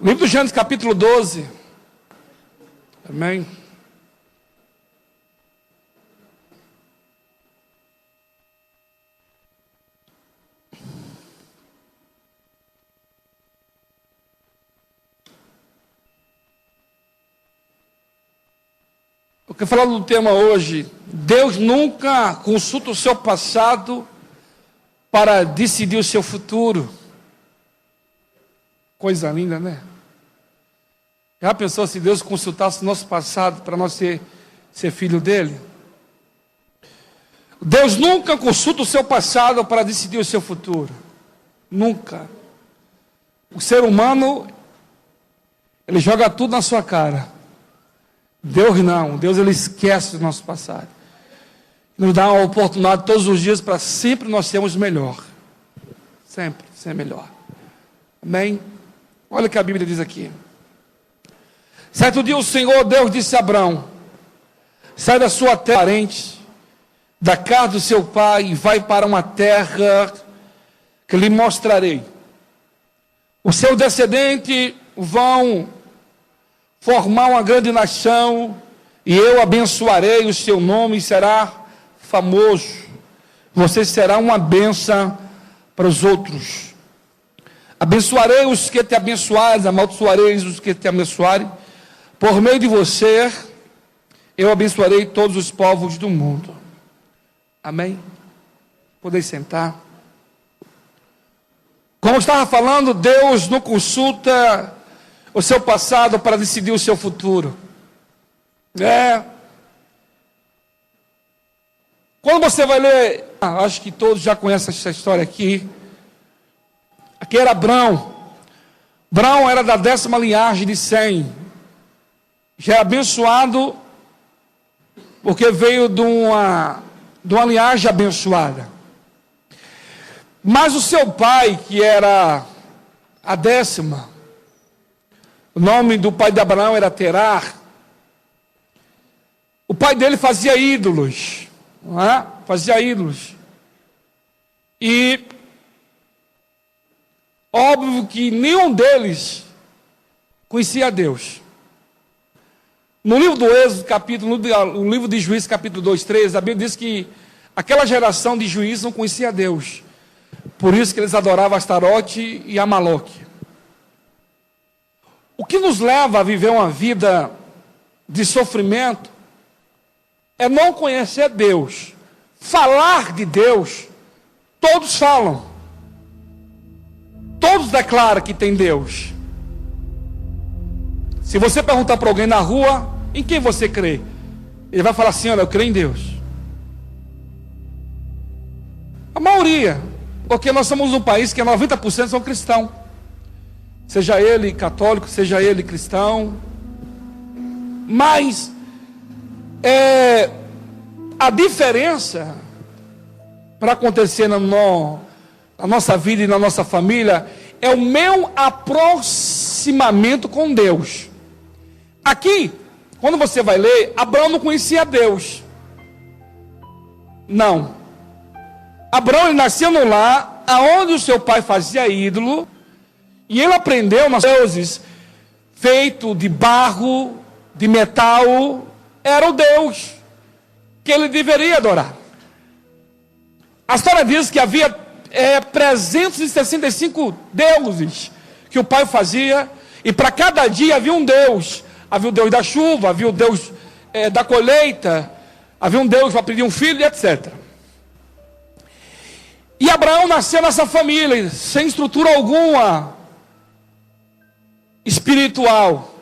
Livro de Gênesis, capítulo 12. Amém. Eu quero falar do tema hoje. Deus nunca consulta o seu passado para decidir o seu futuro. Coisa linda, né? Já pensou se Deus consultasse o nosso passado para nós ser filho dele? Deus nunca consulta o seu passado para decidir o seu futuro. Nunca. O ser humano, ele joga tudo na sua cara. Deus não. Deus, ele esquece do nosso passado. Nos dá uma oportunidade todos os dias para sempre nós sermos melhor. Sempre ser melhor. Amém? Olha o que a Bíblia diz aqui. Certo dia o Senhor Deus disse a Abrão: sai da sua terra, parente, da casa do seu pai, e vai para uma terra que lhe mostrarei. Os seus descendentes vão formar uma grande nação, e eu abençoarei o seu nome, e será famoso. Você será uma bênção para os outros. Abençoarei os que te abençoarem, amaldiçoarei os que te abençoarem. Por meio de você, eu abençoarei todos os povos do mundo. Amém? Podem sentar. Como eu estava falando, Deus não consulta o seu passado para decidir o seu futuro. Quando você vai ler, acho que todos já conhecem essa história aqui. Aqui era Abrão. Abrão era da 10ª linhagem de Sem. Já é abençoado porque veio de uma linhagem abençoada. Mas o seu pai, que era a 10ª, o nome do pai de Abraão era Terar. O pai dele fazia ídolos, não é? Fazia ídolos. E óbvio que nenhum deles conhecia a Deus. No livro do Êxodo, no livro de Juízes, capítulo 2, 13, a Bíblia diz que aquela geração de juízes não conhecia a Deus. Por isso que eles adoravam Astarote e Amaloque. O que nos leva a viver uma vida de sofrimento é não conhecer Deus. Falar de Deus, todos falam. Todos declaram que tem Deus. Se você perguntar para alguém na rua, em quem você crê? Ele vai falar assim: olha, eu creio em Deus. A maioria, porque nós somos um país que 90% são cristãos. Seja ele católico, seja ele cristão. Mas a diferença para acontecer na nossa vida e na nossa família é o meu aproximamento com Deus. Aqui, quando você vai ler, Abraão não conhecia Deus. Não. Abraão, ele nasceu no lar aonde o seu pai fazia ídolo, e ele aprendeu nos deuses feito de barro, de metal, era o Deus que ele deveria adorar. A história diz que havia 365 deuses que o pai fazia, e para cada dia havia um Deus. Havia o Deus da chuva, havia o Deus da colheita, havia um Deus para pedir um filho, etc. E Abraão nasceu nessa família, sem estrutura alguma espiritual.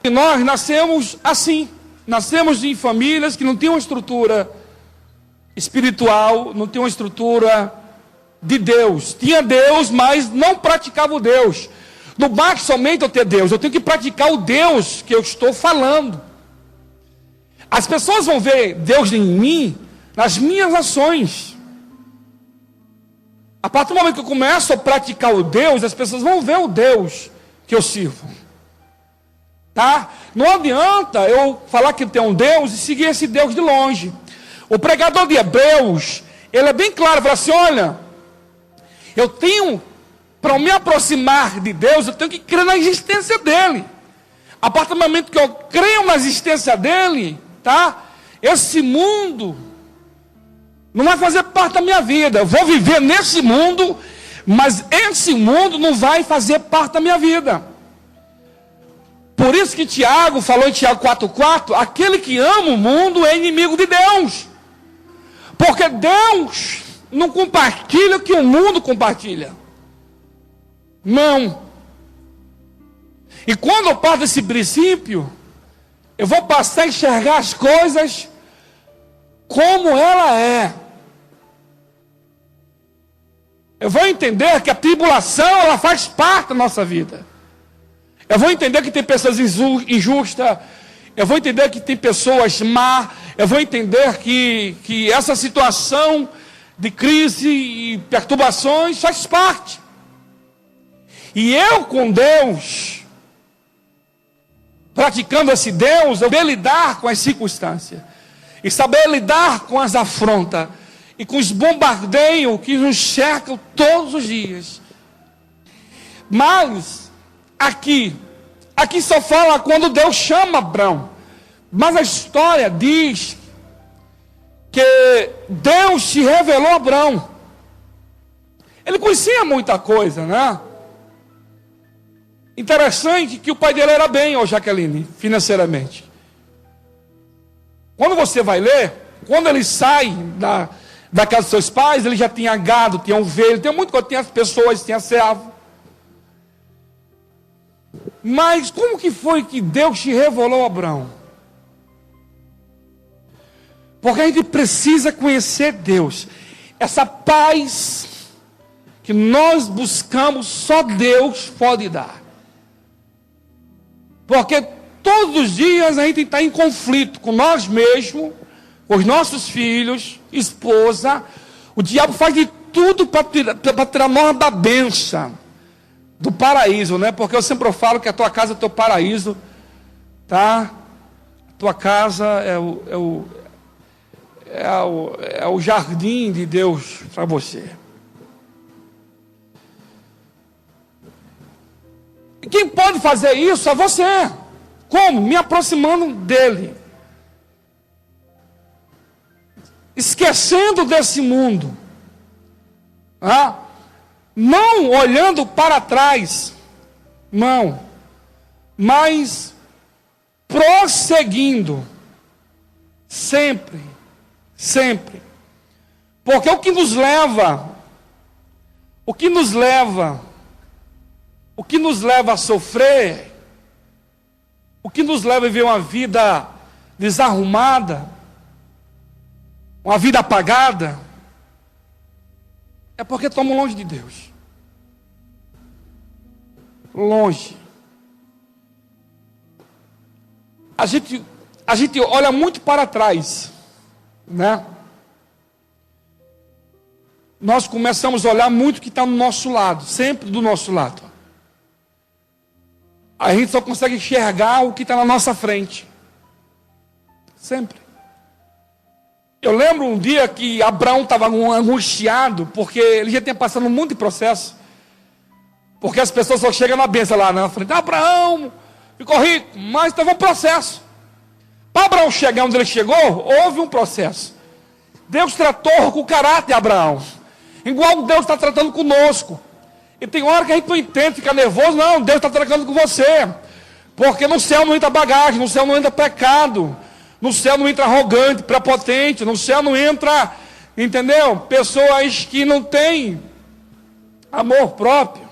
E nós nascemos assim, nascemos em famílias que não tinham uma estrutura espiritual, não tinham uma estrutura de Deus. Tinha Deus, mas não praticava o Deus. Não basta somente eu ter Deus, eu tenho que praticar o Deus que eu estou falando. As pessoas vão ver Deus em mim, nas minhas ações. A partir do momento que eu começo a praticar o Deus, as pessoas vão ver o Deus que eu sirvo. Tá? Não adianta eu falar que tem um Deus e seguir esse Deus de longe. O pregador de Hebreus, ele é bem claro, fala assim: olha, eu tenho para eu me aproximar de Deus, eu tenho que crer na existência dele. A partir do momento que eu creio na existência dele, tá? Esse mundo não vai fazer parte da minha vida. Eu vou viver nesse mundo, mas esse mundo não vai fazer parte da minha vida. Por isso que Tiago falou em Tiago 4,4, aquele que ama o mundo é inimigo de Deus. Porque Deus não compartilha o que o mundo compartilha. Não. E quando eu parto desse princípio, eu vou passar a enxergar as coisas como ela é. Eu vou entender que a tribulação, ela faz parte da nossa vida. Eu vou entender que tem pessoas injustas. Eu vou entender que tem pessoas má. Eu vou entender que essa situação de crise e perturbações faz parte. E eu com Deus, praticando esse Deus, eu saber lidar com as circunstâncias. E saber lidar com as afrontas. E com os bombardeios que nos cercam todos os dias. Mas, aqui só fala quando Deus chama Abraão. Mas a história diz que Deus se revelou a Abraão. Ele conhecia muita coisa, né? Interessante que o pai dele era bem, Jaqueline, financeiramente. Quando você vai ler, quando ele sai da casa dos seus pais, ele já tinha gado, tinha ovelha, tinha as pessoas, tinha servo. Mas como que foi que Deus se revelou a Abraão? Porque a gente precisa conhecer Deus. Essa paz que nós buscamos, só Deus pode dar. Porque todos os dias a gente está em conflito com nós mesmos, com os nossos filhos, esposa. O diabo faz de tudo para tirar nós da bênção, do paraíso, né? Porque eu sempre falo que a tua casa é o teu paraíso, tá? A tua casa é o jardim de Deus para você. E quem pode fazer isso é você. Como? Me aproximando dele. Esquecendo desse mundo. Não olhando para trás. Não. Mas prosseguindo. Sempre. Sempre. Porque o que nos leva a sofrer, o que nos leva a viver uma vida desarrumada, uma vida apagada, é porque estamos longe de Deus. Longe. A gente olha muito para trás, né? Nós começamos a olhar muito o que está no nosso lado, sempre do nosso lado. A gente só consegue enxergar o que está na nossa frente. Sempre. Eu lembro um dia que Abraão estava angustiado, porque ele já tinha passado um monte de processo. Porque as pessoas só chegam na bênção lá na frente. Abraão ficou rico, mas teve um processo. Para Abraão chegar onde ele chegou, houve um processo. Deus tratou com o caráter de Abraão, igual Deus está tratando conosco. E tem hora que a gente não entende, fica nervoso. Não, Deus está tratando com você. Porque no céu não entra bagagem, no céu não entra pecado, no céu não entra arrogante, prepotente, no céu não entra, entendeu? Pessoas que não têm amor próprio.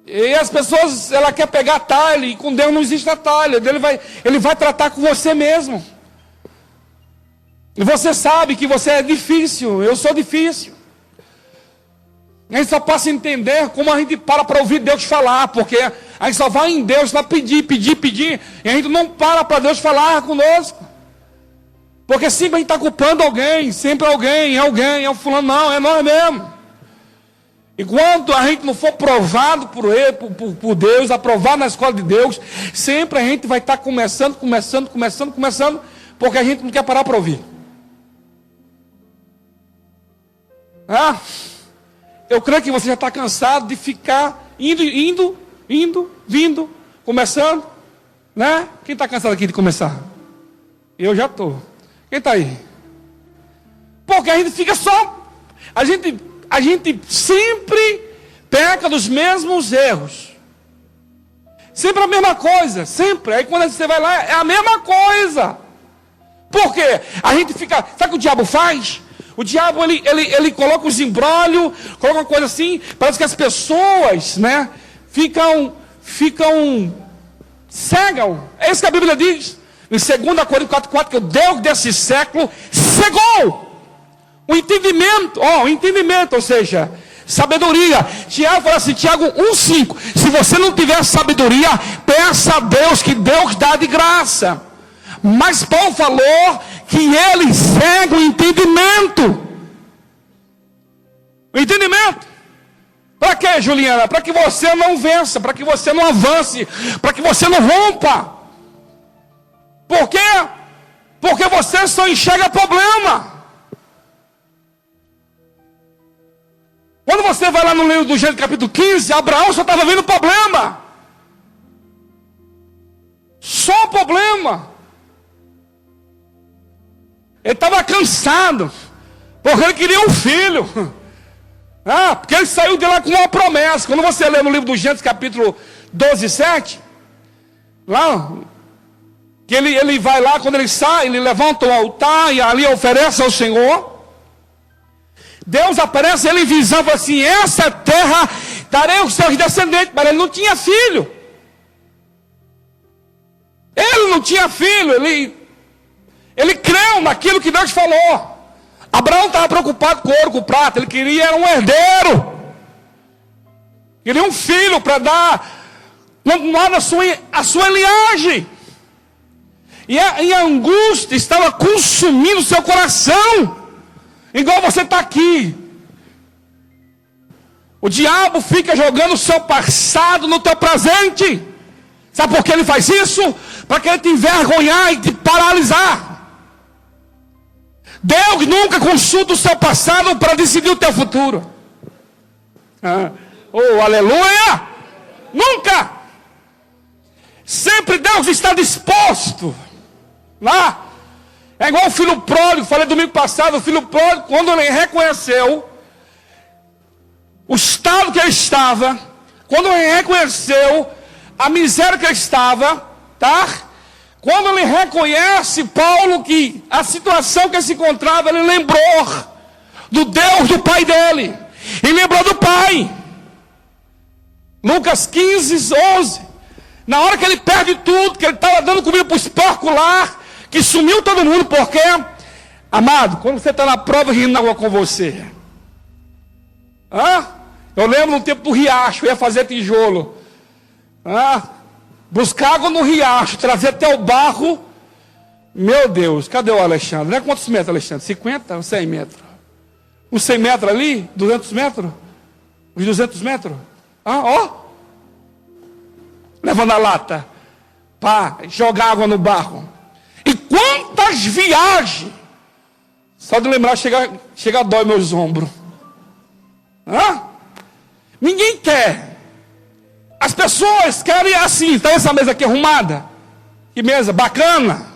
E as pessoas, ela quer pegar atalho, e com Deus não existe atalho. Ele vai tratar com você mesmo. E você sabe que você é difícil, eu sou difícil. A gente só passa a entender como a gente para ouvir Deus falar, porque a gente só vai em Deus para pedir, e a gente não para Deus falar conosco. Porque sempre a gente está culpando alguém, sempre é o fulano, não, é nós mesmo. Enquanto a gente não for provado por Deus, aprovado na escola de Deus, sempre a gente vai estar começando, porque a gente não quer parar para ouvir. Eu creio que você já está cansado de ficar indo, vindo, começando, né? Quem está cansado aqui de começar? Eu já estou. Quem está aí? Porque a gente fica só... A gente sempre peca dos mesmos erros. Sempre a mesma coisa, sempre. Aí quando você vai lá, é a mesma coisa. Por quê? A gente fica... Sabe o que o diabo faz? O diabo, ele coloca os embrólios, coloca uma coisa assim, parece que as pessoas, né, ficam cegam. É isso que a Bíblia diz. Em 2 Coríntios 4,4, que o Deus desse século cegou o entendimento, ou seja, sabedoria. Tiago fala assim, Tiago 1,5, se você não tiver sabedoria, peça a Deus, que Deus dá de graça. Mas Paulo falou que ele cega o entendimento. O entendimento. Para quê, Juliana? Para que você não vença, para que você não avance, para que você não rompa. Por quê? Porque você só enxerga problema. Quando você vai lá no livro do Gênesis capítulo 15, Abraão só estava vendo problema. Só problema. Ele estava cansado, porque ele queria um filho. Porque ele saiu de lá com uma promessa. Quando você lê no livro do Gênesis capítulo 12, 7, lá, que ele vai lá, quando ele sai, ele levanta o altar e ali oferece ao Senhor. Deus aparece ele em visão e fala assim, essa terra darei aos seus descendentes. Mas ele não tinha filho. Ele não tinha filho, ele creu naquilo que Deus falou. Abraão estava preocupado com ouro, com prata. Ele queria um herdeiro. Queria um filho para continuar a sua linhagem. E a angústia estava consumindo seu coração. Igual você está aqui. O diabo fica jogando o seu passado no teu presente. Sabe por que ele faz isso? Para que ele te envergonhar e te paralisar. Deus nunca consulta o seu passado para decidir o teu futuro. Aleluia! Nunca! Sempre Deus está disposto. Lá. É igual o filho pródigo, falei domingo passado, o filho pródigo, quando ele reconheceu o estado que ele estava, quando ele reconheceu a miséria que ele estava, tá? Quando ele reconhece, Paulo, que a situação que ele se encontrava, ele lembrou do Deus do pai dele. E lembrou do pai. Lucas 15, 11. Na hora que ele perde tudo, que ele estava dando comida para os porcos lá, que sumiu todo mundo, porque, amado, quando você está na prova, rindo na rua com você. Eu lembro no tempo do riacho, eu ia fazer tijolo. Buscar água no riacho, trazer até o barro. Meu Deus, cadê o Alexandre? Não é quantos metros, Alexandre? 50 ou 100 metros? Uns 100 metros ali? 200 metros? Uns 200 metros? Levando a lata para jogar água no barro. E quantas viagens! Só de lembrar, chega a dói meus ombros. Ninguém quer. As pessoas querem assim. Está essa mesa aqui arrumada? Que mesa bacana.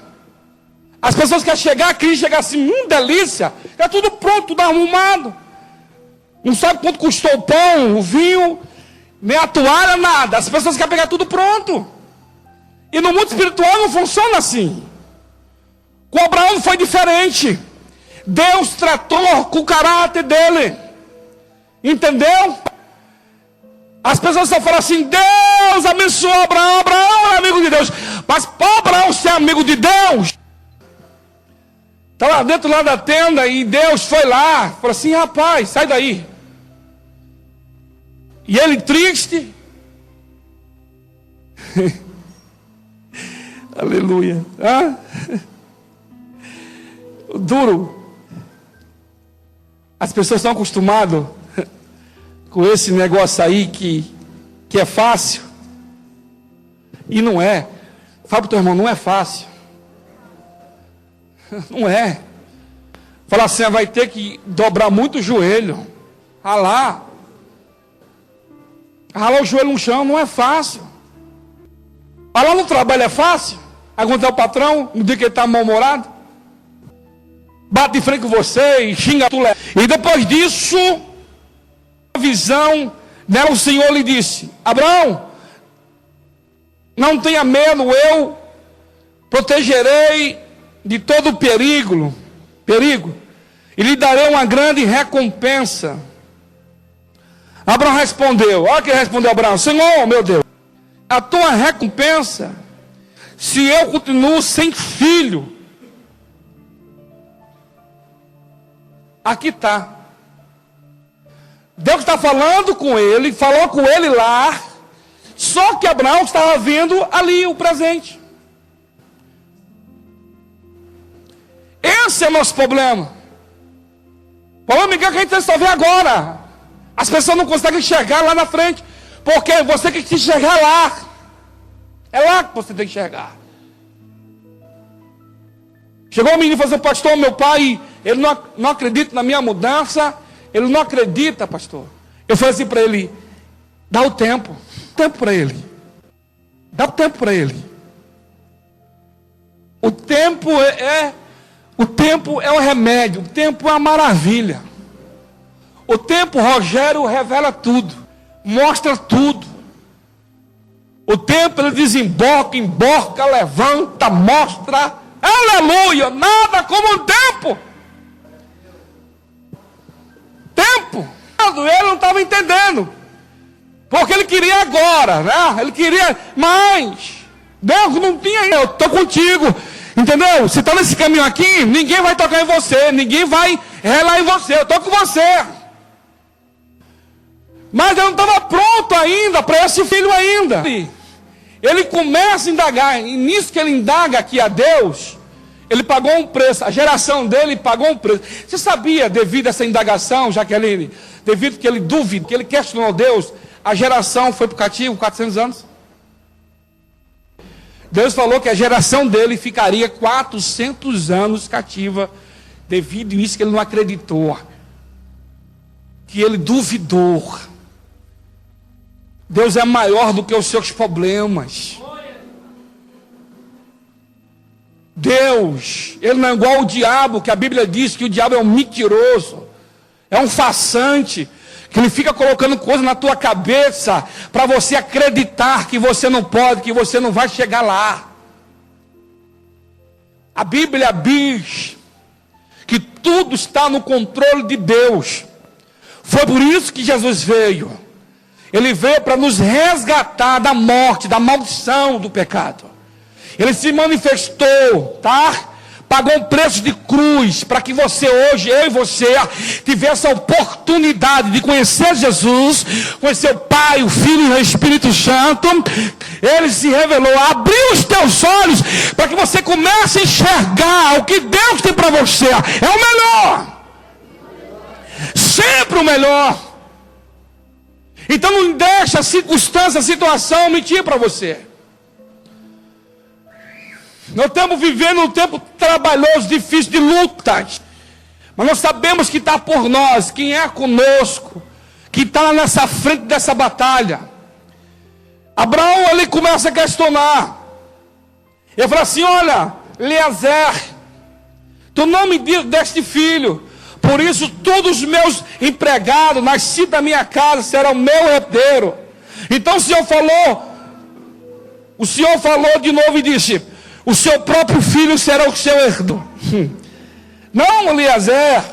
As pessoas querem chegar aqui e chegar assim, delícia. É tudo pronto, tudo arrumado. Não sabe quanto custou o pão, o vinho, nem a toalha, nada. As pessoas querem pegar tudo pronto. E no mundo espiritual não funciona assim. Com Abraão foi diferente. Deus tratou com o caráter dele. Entendeu? As pessoas só falam assim, Deus abençoou Abraão, Abraão é amigo de Deus. Mas para Abraão ser amigo de Deus, está lá dentro lá da tenda e Deus foi lá, falou assim, rapaz, sai daí. E ele triste. Aleluia. Duro. As pessoas estão acostumadas com esse negócio aí que é fácil. E não é. Fala para o teu irmão, não é fácil. Não é. Fala assim, vai ter que dobrar muito o joelho. Ralar. Ralar o joelho no chão não é fácil. Falar no trabalho é fácil? Aguentar o patrão no dia que ele está mal-humorado? Bate de frente com você e xinga tudo. E depois disso, a visão dela, o Senhor lhe disse: Abraão, não tenha medo, eu protegerei de todo perigo, e lhe darei uma grande recompensa. Abraão respondeu, olha que respondeu Abraão: Senhor, meu Deus, a tua recompensa, se eu continuo sem filho. Aqui está. Deus está falando com ele, falou com ele lá, só que Abraão estava vendo ali o presente. Esse é o nosso problema. O problema é que a gente só vê agora. As pessoas não conseguem enxergar lá na frente, porque você tem que enxergar lá. É lá que você tem que enxergar. Chegou um menino e falou assim: pastor, meu pai, ele não acredita na minha mudança. Ele não acredita, pastor. Eu falei assim para ele: dá o tempo para ele. Dá o tempo para ele. O tempo é o remédio. O tempo é a maravilha. O tempo, Rogério, revela tudo. Mostra tudo. O tempo ele desemboca, emborca, levanta, mostra. Aleluia! Nada como o tempo. Ele não estava entendendo. Porque ele queria agora, né? Ele queria mais. Deus não tinha. Eu estou contigo. Entendeu? Se está nesse caminho aqui, ninguém vai tocar em você. Ninguém vai relar em você. Eu estou com você. Mas eu não estava pronto ainda para esse filho ainda. Ele começa a indagar. E nisso que ele indaga aqui a Deus, ele pagou um preço. A geração dele pagou um preço. Você sabia, devido a essa indagação, Jaqueline, devido que ele duvidou, que ele questionou Deus, a geração foi para o cativo 400 anos? Deus falou que a geração dele ficaria 400 anos cativa, devido a isso que ele não acreditou, que ele duvidou. Deus é maior do que os seus problemas. Deus, ele não é igual ao diabo, que a Bíblia diz que o diabo é um mentiroso, é um farsante, que ele fica colocando coisas na tua cabeça, para você acreditar que você não pode, que você não vai chegar lá. A Bíblia diz que tudo está no controle de Deus. Foi por isso que Jesus veio. Ele veio para nos resgatar da morte, da maldição do pecado. Ele se manifestou, tá? Pagou um preço de cruz para que você hoje, eu e você, tivesse a oportunidade de conhecer Jesus, conhecer o Pai, o Filho e o Espírito Santo. Ele se revelou, abriu os teus olhos para que você comece a enxergar o que Deus tem para você. É o melhor. Sempre o melhor. Então não deixa a circunstância, a situação mentir para você. Nós estamos vivendo um tempo trabalhoso, difícil, de lutas. Mas nós sabemos que está por nós, quem é conosco, que está nessa frente dessa batalha. Abraão ali começa a questionar. Ele fala assim: olha, Eliezer, tu não me deste filho, por isso todos os meus empregados, nascidos da minha casa, serão meu herdeiro. Então o Senhor falou de novo e disse: o seu próprio filho será o seu herdeiro. Não, Eliezer.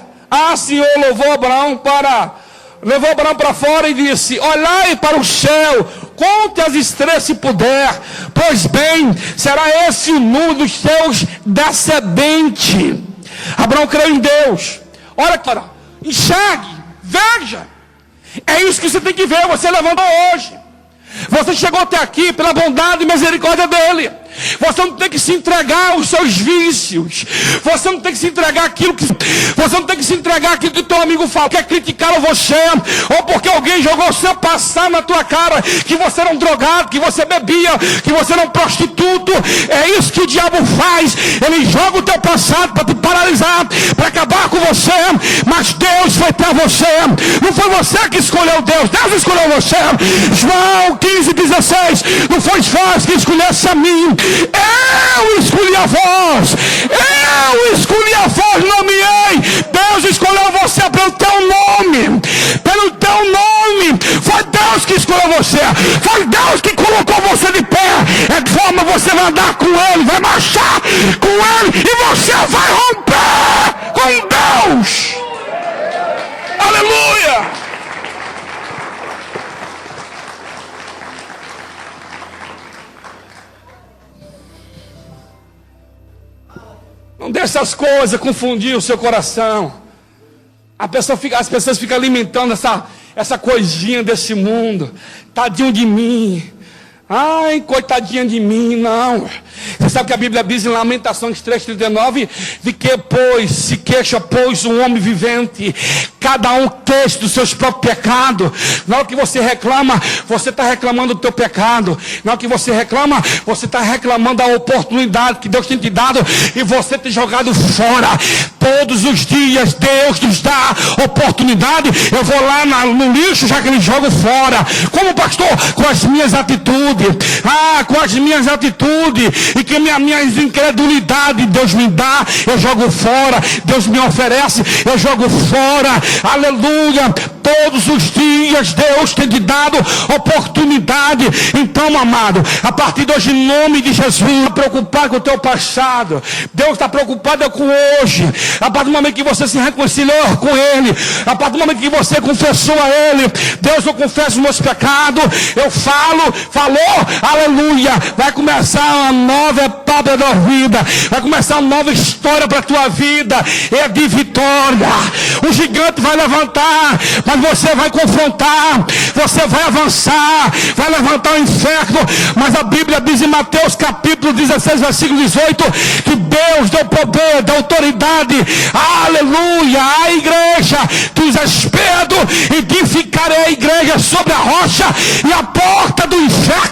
Senhor levou Abraão para fora e disse: olhai para o céu, conte as estrelas se puder, pois bem, será esse o número dos seus descendentes. Abraão creu em Deus. Olha, cara, enxergue, veja. É isso que você tem que ver. Você levantou hoje. Você chegou até aqui pela bondade e misericórdia dele. Você não tem que se entregar aos seus vícios. Você não tem que se entregar àquilo que... Você não tem que se entregar àquilo que teu amigo fala. Quer criticar você. Ou porque alguém jogou seu passado na tua cara. Que você era um drogado, que você bebia, que você era um prostituto. É isso que o diabo faz. Ele joga o teu passado para te paralisar, para acabar com você. Mas Deus foi para você. Não foi você que escolheu Deus. Deus escolheu você. João 15:16. Não foi vós que escolhesse a mim. Eu escolhi a vós. Eu escolhi a vós, nomeei. Deus escolheu você pelo teu nome. Pelo teu nome. Foi Deus que escolheu você. Foi Deus que colocou você de pé. É de forma que você vai andar com Ele, vai marchar com Ele e você vai romper com Deus. Aleluia. Não deixe essas coisas confundir o seu coração. As pessoas ficam alimentando essa coisinha desse mundo. Tadinho de mim. Ai, coitadinha de mim, não. Você sabe que a Bíblia diz em Lamentações 3:39, de que se queixa, pois, um homem vivente, cada um queixa dos seus próprios pecados. Na hora que você reclama, você está reclamando do teu pecado. Na hora que você reclama, você está reclamando da oportunidade que Deus tem te dado e você tem jogado fora. Todos os dias Deus nos dá oportunidade. Eu vou lá no lixo, já que ele joga fora. Como pastor? Com as minhas atitudes. Com as minhas atitudes. E que a minha incredulidade Deus me dá, eu jogo fora. Deus me oferece, eu jogo fora. Aleluia. Todos os dias Deus tem te dado oportunidade. Então, amado, a partir de hoje, em nome de Jesus, não está preocupado com o teu passado. Deus está preocupado com hoje. A partir do momento que você se reconciliou com Ele, a partir do momento que você confessou a Ele, Deus, eu confesso os meus pecados, eu falou, aleluia, vai começar uma nova etapa da vida, vai começar uma nova história para a tua vida, é de vitória. O gigante vai levantar, mas você vai confrontar, você vai avançar, vai levantar o inferno. Mas a Bíblia diz em Mateus capítulo 16, versículo 18, que Deus deu poder, deu autoridade, aleluia, à igreja. Diz Pedro, edificarei a igreja sobre a rocha, e a porta do inferno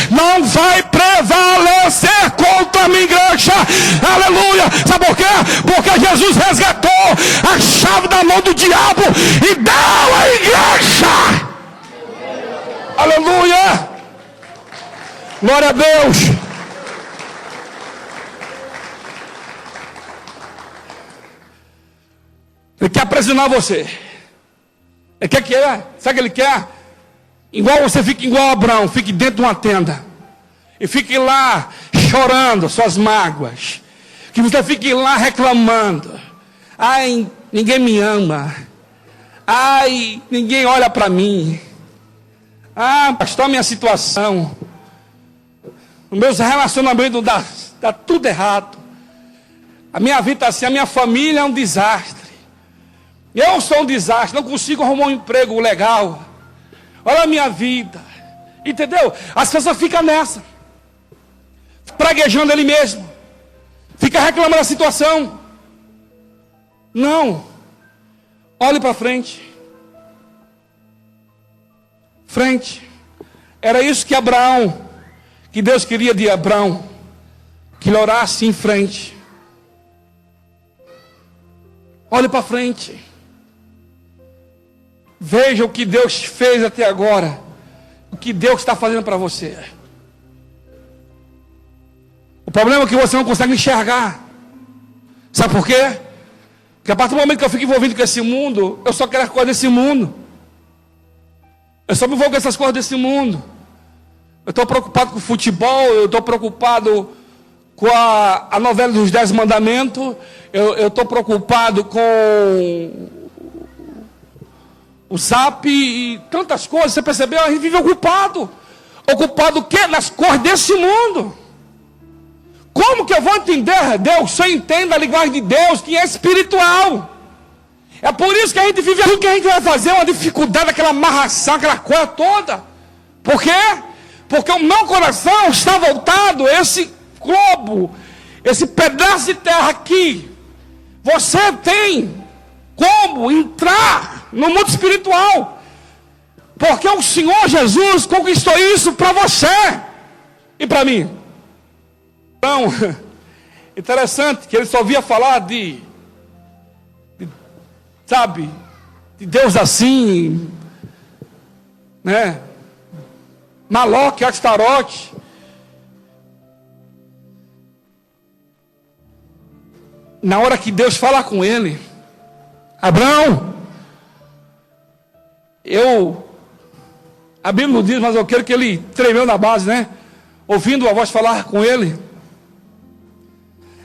não vai prevalecer contra a minha igreja. Aleluia. Sabe por quê? Porque Jesus resgatou a chave da mão do diabo e deu à igreja. Aleluia. Glória a Deus. Ele quer aprisionar você. Ele quer que é? Sabe o que ele quer? Igual você fica igual a Abraão, fique dentro de uma tenda. E fique lá chorando suas mágoas. Que você fique lá reclamando. Ai, ninguém me ama. Ai, ninguém olha para mim. Pastor, minha situação. Os meus relacionamentos dá tudo errado. A minha vida está assim, a minha família é um desastre. Eu sou um desastre, não consigo arrumar um emprego legal. Olha a minha vida. Entendeu? As pessoas ficam nessa. Praguejando ele mesmo. Fica reclamando da situação. Não. Olhe para frente. Frente. Era isso que Deus queria de Abraão. Que ele orasse em frente. Olhe para frente. Veja o que Deus fez até agora. O que Deus está fazendo para você. O problema é que você não consegue enxergar. Sabe por quê? Porque a partir do momento que eu fico envolvido com esse mundo, eu só quero as coisas desse mundo. Eu só me envolvo com essas coisas desse mundo. Eu estou preocupado com o futebol, eu estou preocupado com a novela dos 10 mandamentos, eu estou preocupado com o Zap e tantas coisas. Você percebeu? A gente vive ocupado. Ocupado o quê? Nas coisas desse mundo. Como que eu vou entender Deus? Se eu entendo a linguagem de Deus, que é espiritual. É por isso que a gente vive aquilo que a gente vai fazer, uma dificuldade, aquela amarração, aquela coisa toda. Por quê? Porque o meu coração está voltado a esse globo, esse pedaço de terra aqui, você tem como entrar no mundo espiritual, porque o Senhor Jesus conquistou isso para você e para mim. Então, interessante que ele só ouvia falar de Deus assim, né? Maloque, Astarote. Na hora que Deus fala com ele, Abraão, a Bíblia não diz, mas eu quero que ele tremeu na base, né? Ouvindo a voz falar com ele.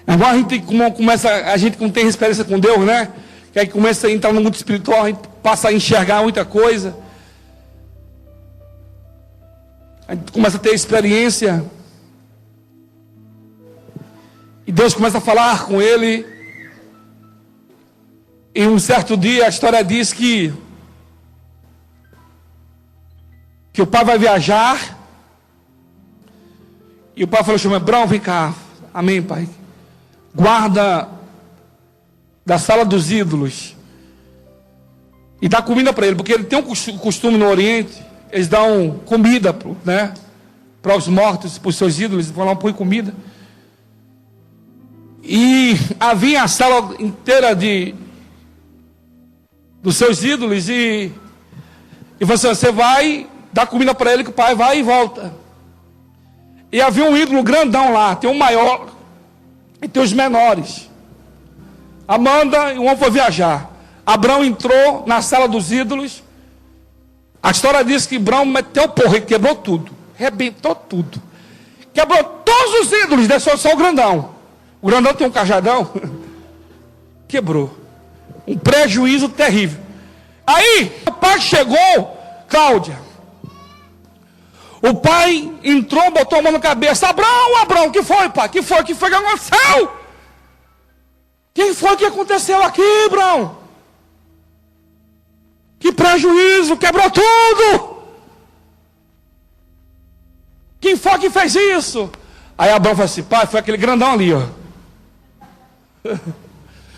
Agora a gente não tem experiência com Deus, né? Que aí começa a entrar no mundo espiritual, a gente passa a enxergar muita coisa. A gente começa a ter experiência. E Deus começa a falar com ele. E um certo dia a história diz que o pai vai viajar. E o pai falou: Abraão, vem cá. Amém, pai. Guarda da sala dos ídolos. E dá comida para ele. Porque ele tem um costume no Oriente. Eles dão comida, né, para os mortos, para os seus ídolos. Eles vão lá põe comida. E havia a sala inteira dos seus ídolos. E você vai dar comida para ele, que o pai vai e volta. E havia um ídolo grandão lá. Tem um maior e tem os menores. Amanda e o homem foi viajar. Abraão entrou na sala dos ídolos. A história diz que Abraão meteu o porro e quebrou tudo. Rebentou tudo. Quebrou todos os ídolos, deixou só o grandão. O grandão tem um cajadão. Quebrou. Um prejuízo terrível. Aí, o pai chegou, Cláudia. O pai entrou, botou a mão na cabeça. Abraão, o que foi, pai? Que foi que aconteceu? Quem foi que aconteceu aqui, Abraão? Que prejuízo, quebrou tudo. Quem foi que fez isso? Aí Abraão falou assim: pai, foi aquele grandão ali, ó.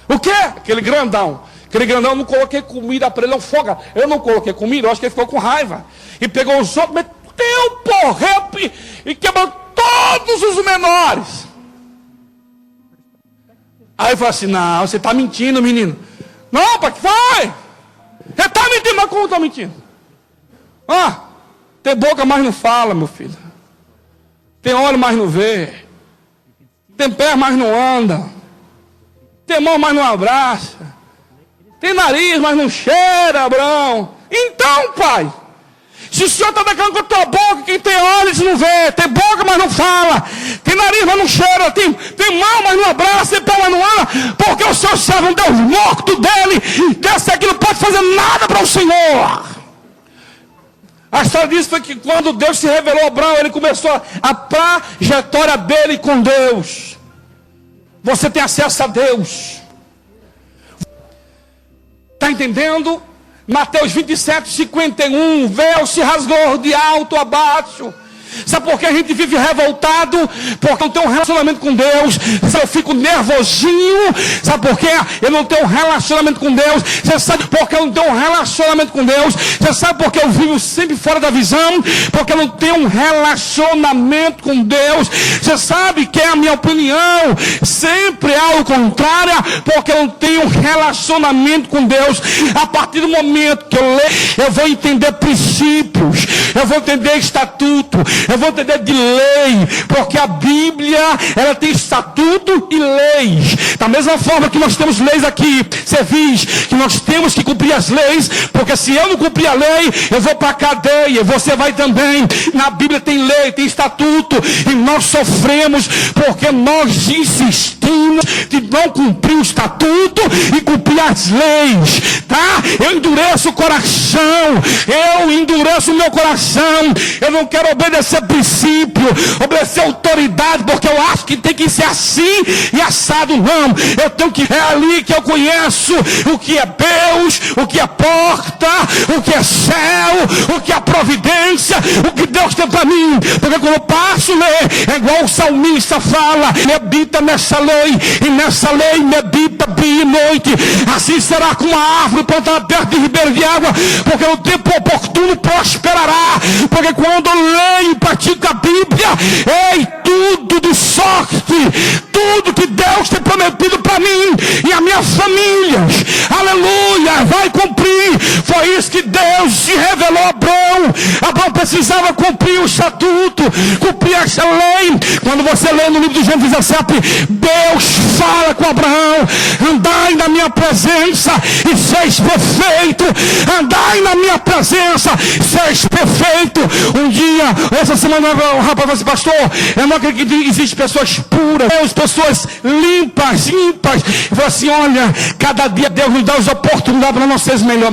O quê? Aquele grandão. Aquele grandão, eu não coloquei comida para ele, não foga. Eu não coloquei comida, eu acho que ele ficou com raiva. E pegou os outros, meteu o porrete e quebrou todos os menores. Aí eu falei assim: não, você está mentindo, menino. Não, pai, que foi? Você está mentindo, mas como está mentindo? Tem boca, mas não fala, meu filho. Tem olho, mas não vê. Tem pé, mas não anda. Tem mão, mas não abraça. Tem nariz, mas não cheira, Abraão. Então, pai, se o senhor está declarando com a tua boca, quem tem olhos não vê, tem boca, mas não fala, tem nariz, mas não cheira, tem mão, mas não abraça, tem pé, mas não anda, porque o senhor serve um Deus morto dele, desse aqui não pode fazer nada para o Senhor. A história disso foi que quando Deus se revelou a Abraão, ele começou a trajetória dele com Deus. Você tem acesso a Deus. Está entendendo? Mateus 27:51, o véu se rasgou de alto a baixo. Sabe por que a gente vive revoltado? Porque não tem um relacionamento com Deus. Eu fico nervosinho. Sabe por quê? Eu não tenho um relacionamento com Deus. Você sabe por que eu não tenho um relacionamento com Deus? Você sabe por que eu vivo sempre fora da visão? Porque eu não tenho um relacionamento com Deus. Você sabe que é a minha opinião sempre é ao contrário, porque eu não tenho um relacionamento com Deus. A partir do momento que eu leio, eu vou entender princípios, eu vou entender estatuto, eu vou entender de lei, porque a Bíblia, ela tem estatuto e leis. Da mesma forma que nós temos leis aqui, civis, que nós temos que cumprir as leis, porque se eu não cumprir a lei, eu vou para a cadeia, você vai também. Na Bíblia tem lei, tem estatuto, e nós sofremos porque nós insistimos de não cumprir o estatuto e cumprir as leis, tá? Eu endureço o coração, no meu coração. Eu não quero obedecer princípio, obedecer autoridade, porque eu acho que tem que ser assim e assado. Não, eu tenho que é ali que eu conheço o que é Deus, o que é porta, o que é céu, o que é providência, o que Deus tem para mim. Porque quando eu passo a ler, é igual o salmista fala: medita nessa lei, e nessa lei medita dia e noite. Assim será como uma árvore plantada perto de ribeiro de água, porque no tempo oportuno prosperará. Porque quando eu leio e pratico a Bíblia, ei, tudo de sorte, tudo que Deus tem prometido para mim e a minha família, aleluia, vai cumprir. Foi isso que Deus se revelou a Abraão. Abraão precisava cumprir o estatuto, cumprir essa lei. Quando você lê no livro de Gênesis 17, Deus fala com Abraão: andai na minha presença e seis perfeito. Andai na minha presença, seis perfeito. Um dia, essa semana, o rapaz falou assim: pastor, eu não acredito que existem pessoas puras, pessoas limpas. Eu falei assim: olha, cada dia Deus nos dá as oportunidades para nós sermos melhor.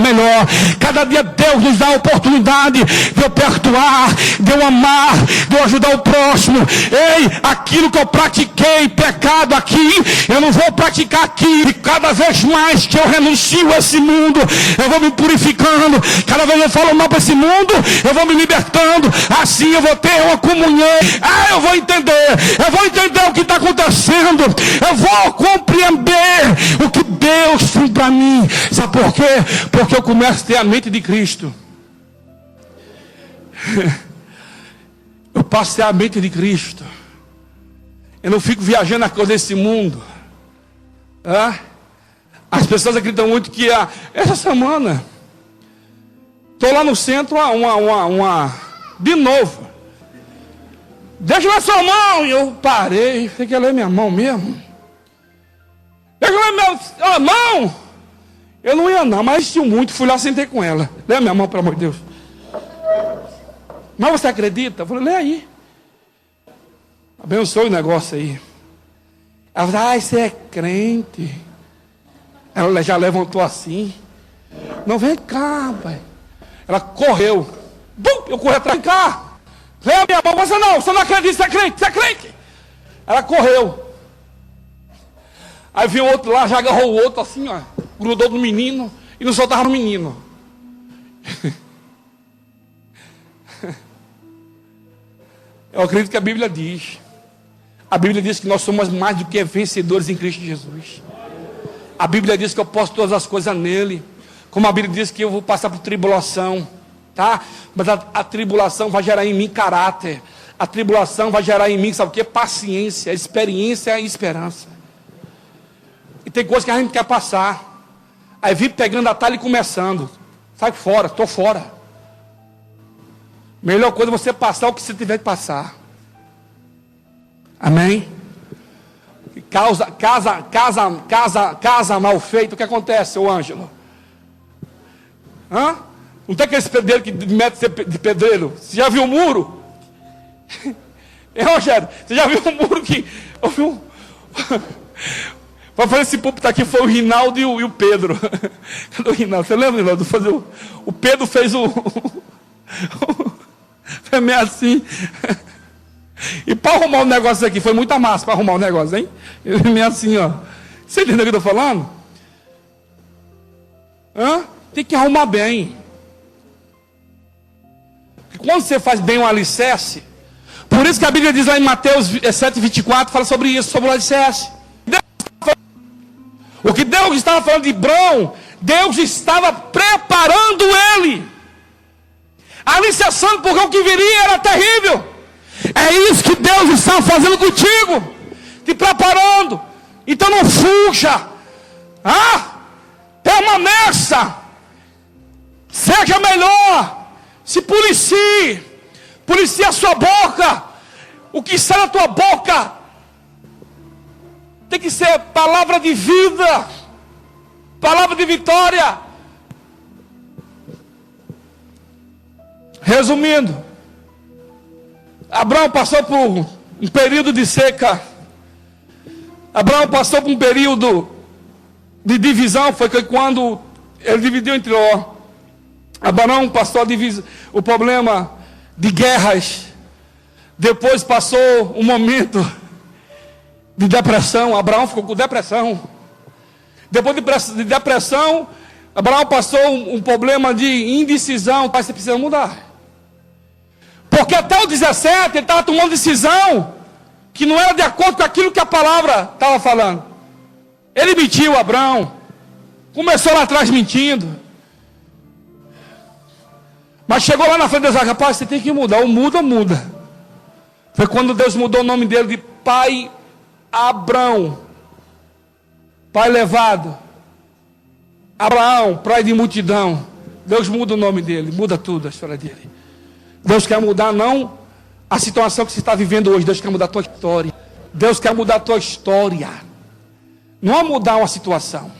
Cada dia Deus nos dá a oportunidade de eu perdoar, de eu amar, de eu ajudar o próximo. Ei, aquilo que eu pratiquei, pecado aqui, eu não vou praticar aqui. E cada vez mais que eu renuncio a esse mundo, eu vou me purificando. Cada vez eu falo mal para esse mundo, eu vou me libertando. Assim eu vou ter uma comunhão. Eu vou entender o que está acontecendo. Eu vou compreender o que Deus tem para mim. Sabe por quê? Porque eu começo a ter a mente de Cristo. Eu passo a ter a mente de Cristo. Eu não fico viajando a coisa desse mundo. As pessoas acreditam muito que essa semana estou lá no centro, de novo. Deixa eu ler sua mão. E eu parei. Você quer ler minha mão mesmo? Deixa eu ler minha mão. Eu não ia não, mas assistiu muito. Fui lá, sentei com ela. Lê minha mão, pelo amor de Deus. Mas você acredita? Eu falei: lê aí. Abençoe o negócio aí. Ela falou: você é crente. Ela já levantou assim. Não, vem cá, pai. Ela correu. Eu corri atrás. Vem cá. Vem a minha mão. Você não acredita, você é crente. Ela correu. Aí veio o outro lá, já agarrou o outro assim, ó. Grudou no menino e não soltava no menino. Eu acredito que a Bíblia diz. A Bíblia diz que nós somos mais do que vencedores em Cristo Jesus. A Bíblia diz que eu posso todas as coisas nele. Como a Bíblia diz que eu vou passar por tribulação, tá? Mas a tribulação vai gerar em mim caráter. A tribulação vai gerar em mim, sabe o que? Paciência, experiência e esperança. E tem coisas que a gente quer passar. Aí vive pegando atalho e começando. Sai fora, estou fora. Melhor coisa é você passar o que você tiver que passar. Amém? Casa mal feita, o que acontece, seu Ângelo? Não tem aquele pedreiro que mete de pedreiro? Você já viu o muro? Rogério, você já viu o muro que... Para fazer esse púlpito aqui foi o Rinaldo e o Pedro. Cadê o Rinaldo? Você lembra, Rinaldo? O Pedro fez foi meio assim. E para arrumar o negócio aqui, foi muita massa para arrumar o negócio, hein? Meio assim, ó. Você entendeu o que eu estou falando? Tem que arrumar bem. Porque quando você faz bem o alicerce, por isso que a Bíblia diz lá em Mateus 7:24, fala sobre isso, sobre o alicerce. O que Deus estava falando de Abraão, Deus estava preparando ele, alicerçando, porque o que viria era terrível. É isso que Deus está fazendo contigo, te preparando. Então não fuja, permaneça, seja melhor, se policie a sua boca. O que sai da tua boca tem que ser palavra de vida, palavra de vitória. Resumindo, Abraão passou por um período de seca. Abraão passou por um período de divisão. Foi quando ele dividiu entre Abraão passou o problema de guerras. Depois passou um momento de depressão. Abraão ficou com depressão. Depois de depressão, Abraão passou um problema de indecisão. Pai, você precisa mudar. Porque até o 17 ele estava tomando decisão que não era de acordo com aquilo que a palavra estava falando. Ele mentiu, Abraão. Começou lá atrás mentindo. Mas chegou lá na frente de Deus, rapaz, você tem que mudar. O muda. Foi quando Deus mudou o nome dele de Pai Abrão. Pai levado. Abraão, pai de multidão. Deus muda o nome dele, muda tudo a história dele. Deus quer mudar não a situação que você está vivendo hoje. Deus quer mudar a tua história. Deus quer mudar a tua história. Não é mudar uma situação.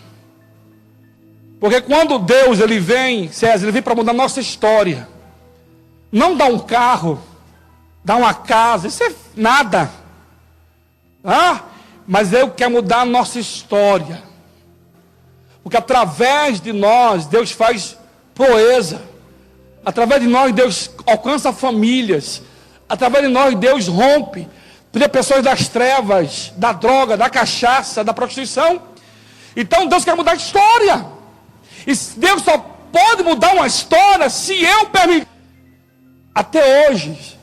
Porque quando Deus ele vem, César, ele vem para mudar a nossa história. Não dá um carro, dá uma casa, isso é nada. Mas Ele quer mudar a nossa história. Porque através de nós, Deus faz proeza. Através de nós, Deus alcança famílias. Através de nós, Deus rompe. Tira pessoas das trevas, da droga, da cachaça, da prostituição. Então Deus quer mudar a história. E Deus só pode mudar uma história se eu permitir. Até hoje,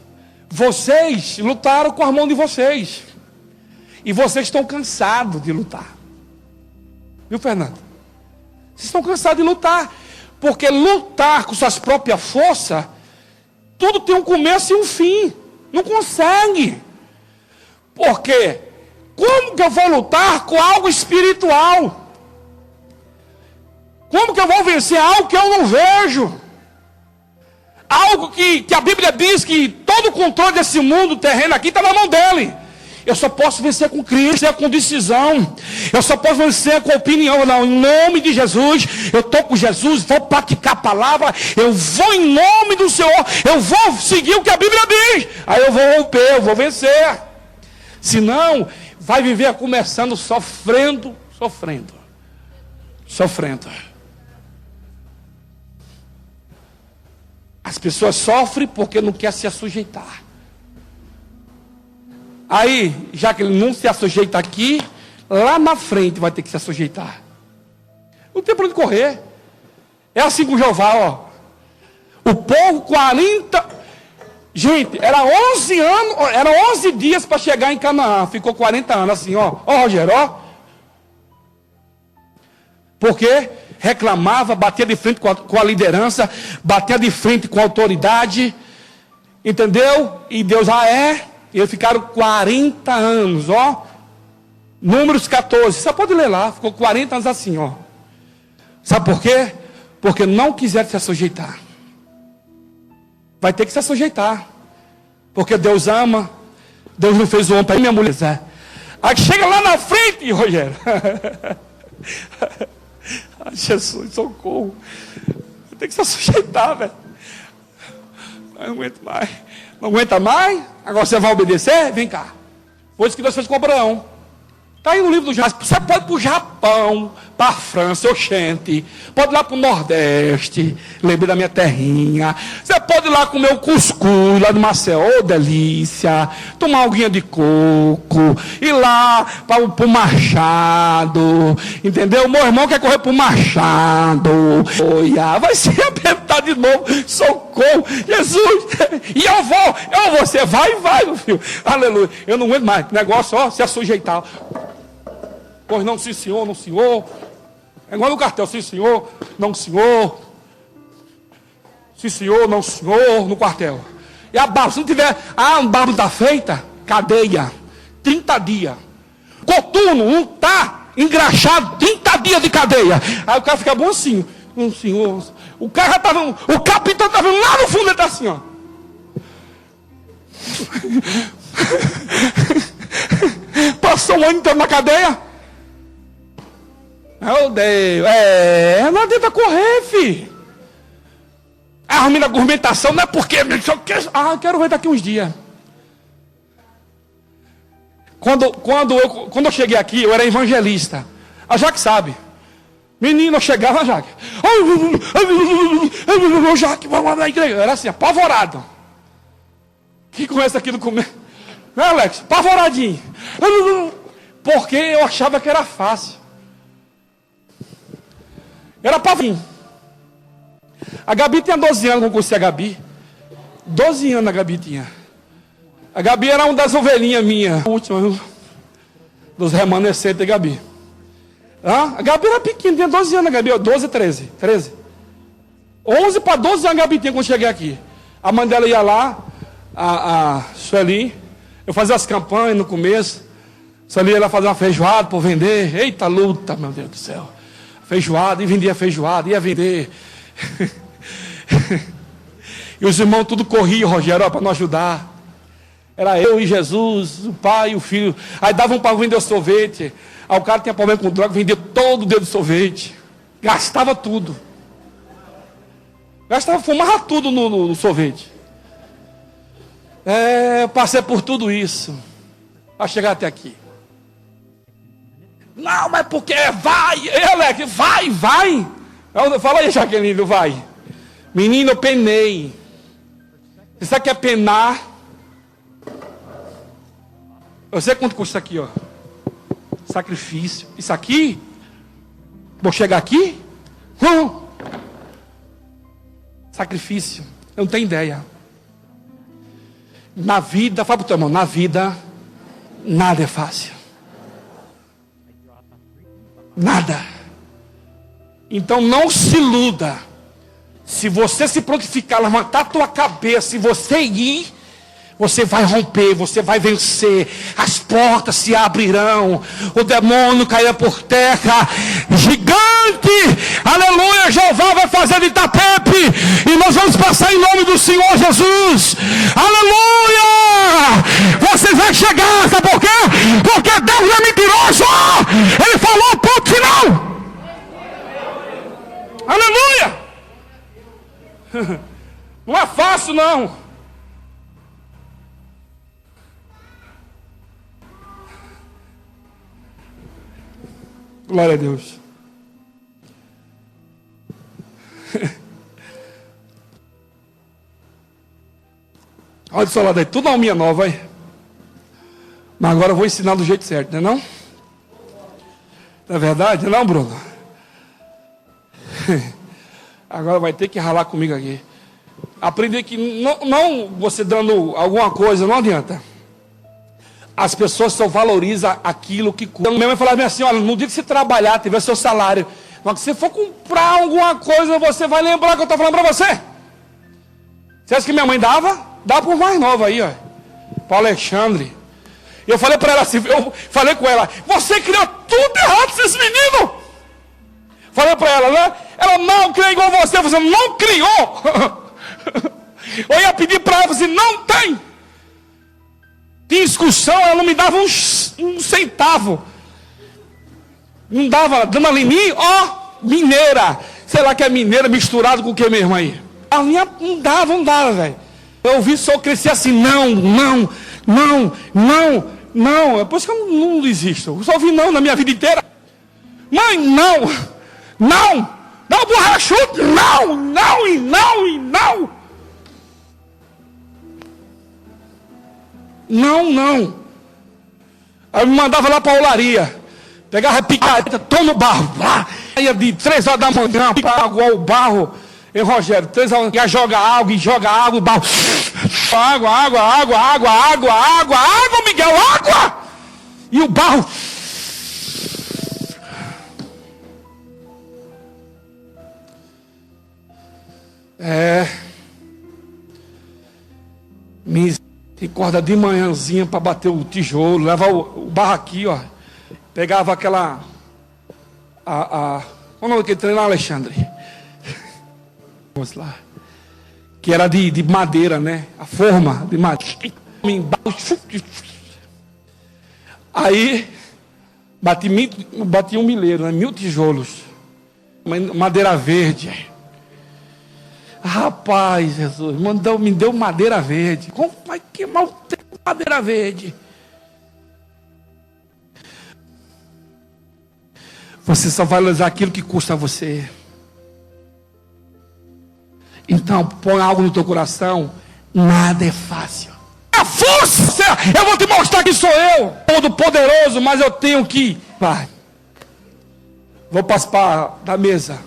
vocês lutaram com a mão de vocês. E vocês estão cansados de lutar. Viu, Fernando? Vocês estão cansados de lutar. Porque lutar com suas próprias forças, tudo tem um começo e um fim. Não consegue. Por quê? Como que eu vou lutar com algo espiritual? Como que eu vou vencer algo que eu não vejo? Algo que a Bíblia diz que todo o controle desse mundo terreno aqui está na mão dele. Eu só posso vencer com Cristo, com decisão. Eu só posso vencer com opinião. Não, em nome de Jesus, eu estou com Jesus, vou praticar a palavra, eu vou em nome do Senhor, eu vou seguir o que a Bíblia diz. Aí eu vou romper, eu vou vencer. Senão, vai viver começando sofrendo. As pessoas sofrem porque não quer se assujeitar. Aí, já que ele não se assujeita aqui, lá na frente vai ter que se assujeitar. Não tem para onde correr. É assim com Jeová, ó. O povo 40... Gente, era 11 anos, eram 11 dias para chegar em Canaã. Ficou 40 anos assim, ó. Ó, Rogério, ó. Porque reclamava, batia de frente com a liderança, batia de frente com a autoridade. Entendeu? E Deus, E eles ficaram 40 anos, ó. Números 14. Você pode ler lá. Ficou 40 anos assim, ó. Sabe por quê? Porque não quiseram se sujeitar. Vai ter que se sujeitar. Porque Deus ama. Deus não fez o homem para minha mulher. Aí chega lá na frente, Rogério. Ai, Jesus, socorro. Tem que se sujeitar, velho. Eu não aguento mais. Não aguenta mais? Agora você vai obedecer? Vem cá. Foi isso que Deus fez com Abraão. Está aí no livro do Japão. Você pode ir para o Japão, para a França, oxente. Pode ir lá para o Nordeste. Lembrei da minha terrinha. Você pode ir lá comer o cuscuz, lá do Maceió, delícia. Tomar uma aguinha de coco. Ir lá para o Machado. Entendeu? Meu irmão quer correr para o Machado. Olha, vai se apertar de novo. Socorro. Jesus. E eu vou. Você vai, meu filho. Aleluia. Eu não aguento mais. Negócio, ó, se assujeitar. Pois não, sim senhor, não senhor. É igual no cartel, sim senhor, não senhor. Sim senhor, não senhor, no quartel. E a barba, se não tiver, um barba está feita, cadeia, 30 dias. Coturno, não está engraxado, 30 dias de cadeia. Aí o cara fica bom assim, não senhor. O cara já estava, o capitão estava lá no fundo, ele está assim, ó. Passou um ano inteiro na cadeia. Meu Deus, não adianta correr, filho. Arrumando a argumentação, não é porque eu quero ver daqui uns dias. Quando eu cheguei aqui, eu era evangelista. A Jaque sabe. Menino, eu chegava, Jaque. Jaque, vamos na igreja. Era assim, apavorado. Quem conhece aqui no começo? Não é, Alex? Apavoradinho. Porque eu achava que era fácil. Era pavim. A Gabi tinha 12 anos, não conhecia a Gabi. 12 anos a Gabi tinha. A Gabi era uma das ovelhinhas minhas. A última, dos remanescentes da Gabi. A Gabi era pequena, tinha 12 anos a Gabi. 12, 13. 11 para 12 anos a Gabi tinha quando cheguei aqui. A mãe dela ia lá, a Sueli. Eu fazia as campanhas no começo. Sueli ia lá fazer uma feijoada para vender. Eita luta, meu Deus do céu. Feijoada, e vendia feijoada, ia vender. E os irmãos tudo corriam, Rogério, para nos ajudar. Era eu e Jesus, o pai e o filho. Aí davam para vender o sorvete. Aí o cara tinha problema com droga, vendia todo o dedo do sorvete. Gastava tudo. Fumava tudo no sorvete. Eu passei por tudo isso para chegar até aqui. Não, mas porque vai, Alex, vai. Fala aí, Jaqueline, vai. Menino, eu penei. Você sabe o que é penar? Eu sei quanto custa aqui, ó. Sacrifício. Isso aqui? Vou chegar aqui? Sacrifício. Eu não tenho ideia. Na vida, fala pro teu irmão, na vida, nada é fácil. Nada. Então não se iluda. Se você se prontificar, levantar a tua cabeça e você ir, você vai romper, você vai vencer. As portas se abrirão. O demônio cairá por terra. Gigante, aleluia, Jeová vai fazer de Itapepe. E nós vamos passar em nome do Senhor Jesus. Aleluia. Você vai chegar, sabe por quê? Porque Deus não é mentiroso. Ele falou, ponto final. Aleluia. Não é fácil não. Glória a Deus. Olha só lá daí, tudo alminha nova aí. Mas agora eu vou ensinar do jeito certo, não é não? Não é verdade? Não, Bruno? Agora vai ter que ralar comigo aqui. Aprender que não você dando alguma coisa, não adianta. As pessoas só valorizam aquilo que custa. Minha mãe falava assim, olha, no dia que você trabalhar, tiver seu salário, mas se você for comprar alguma coisa, você vai lembrar que eu estou falando para você. Você acha que minha mãe dava? Dá por mais nova aí, ó. Para o Alexandre. E eu falei para ela assim, eu falei com ela, você criou tudo errado, esses meninos. Falei para ela, né? Ela não criou igual você. Você não criou. Eu ia pedir para ela, assim, não tem. Tinha excursão, ela não me dava um centavo. Não dava, dona Leni, ó, mineira. Sei lá que é mineira misturado com o que mesmo aí? A minha não dava, velho. Eu ouvi só crescer assim, não. É por isso que eu não desisto. Eu só ouvi não na minha vida inteira. Mãe, não, borrachudo, não. Não. Aí me mandava lá para a olaria. Pegava a picareta, toma o barro. Aí de 3 horas da manhã, pagou o barro. E Rogério, 3 horas, ia jogar água, o barro. Água, Miguel, água! E o barro. Acorda de manhãzinha para bater o tijolo, leva o barro aqui, ó. Pegava aquela. Qual o nome que treina, Alexandre? Vamos lá. Que era de madeira, né? A forma de madeira. Aí bati um milheiro, né? 1000 tijolos. Madeira verde. Rapaz, Jesus, me deu madeira verde. Como vai queimar o madeira verde? você só vai valorizar aquilo que custa a você. Então, põe algo no teu coração. Nada é fácil. A força, eu vou te mostrar que sou eu, todo poderoso, mas eu tenho que... Vai. Vou participar da mesa.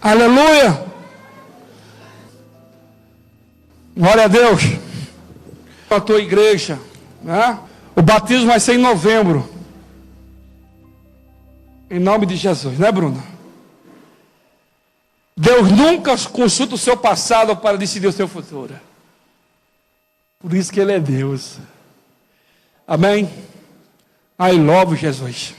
Aleluia. Glória a Deus. A tua igreja, né? O batismo vai ser em novembro. Em nome de Jesus, né, Bruno? Deus nunca consulta o seu passado para decidir o seu futuro. Por isso que Ele é Deus. Amém? I love Jesus.